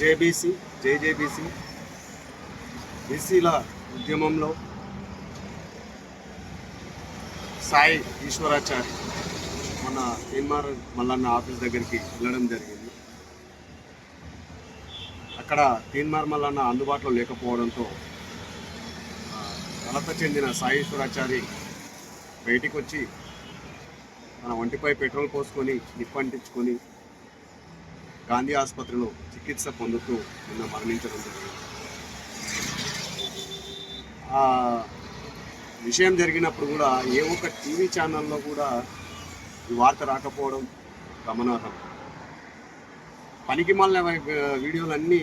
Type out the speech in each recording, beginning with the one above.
JBC జేజేబీసీ బీసీల ఉద్యమంలో సాయి ఈశ్వరాచారి మన తీన్మార్ మల్లన్న ఆఫీస్ దగ్గరికి వెళ్ళడం జరిగింది. అక్కడ తీన్మార్ మల్లన్న అందుబాటులో లేకపోవడంతో కలత చెందిన సాయి ఈశ్వరాచారి బయటికి వచ్చి తన ఒంటిపై పెట్రోల్ పోసుకొని నిప్పంటించుకొని గాంధీ ఆసుపత్రిలో చికిత్స పొందుతూ నిన్న మరణించడం జరిగింది. ఆ విషయం జరిగినప్పుడు కూడా ఏ ఒక్క టీవీ ఛానల్లో కూడా ఈ వార్త రాకపోవడం గమనార్హం. పనికి మాలిన వీడియోలన్నీ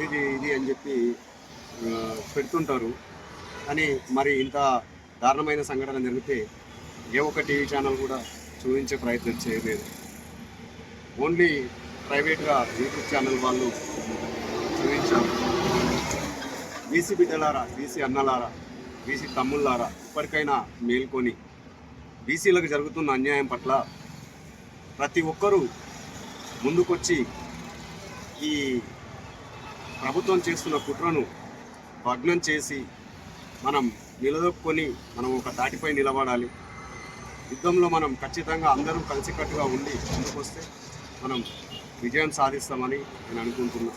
ఇది అని చెప్పి పెడుతుంటారు. కానీ మరి ఇంత దారుణమైన సంఘటన జరిగితే ఏ ఒక్క టీవీ ఛానల్ కూడా చూపించే ప్రయత్నం చేయలేదు. ఓన్లీ ప్రైవేట్గా యూట్యూబ్ ఛానల్ వాళ్ళు చూపించారు. బీసీ బిడ్డలారా, బీసీ అన్నలారా, బీసీ తమ్ముళ్ళారా, ఇప్పటికైనా మేల్కొని బీసీలకు జరుగుతున్న అన్యాయం పట్ల ప్రతి ఒక్కరూ ముందుకొచ్చి ఈ ప్రభుత్వం చేస్తున్న కుట్రను భగ్నం చేసి మనం నిలదొక్కుని మనం ఒక తాటిపై నిలబడాలి. యుద్ధంలో మనం ఖచ్చితంగా అందరూ కలిసికట్టుగా ఉండి ముందుకొస్తే మనం విజయం సాధిస్తామని నేను అనుకుంటున్నా.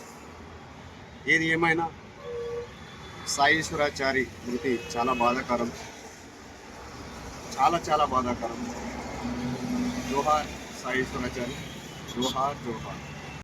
ఏది ఏమైనా సాయి ఈశ్వరాచారి మృతి చాలా బాధాకరం, చాలా బాధాకరం. జోహార్ సాయి ఈశ్వరాచారి, జోహార్ జోహార్.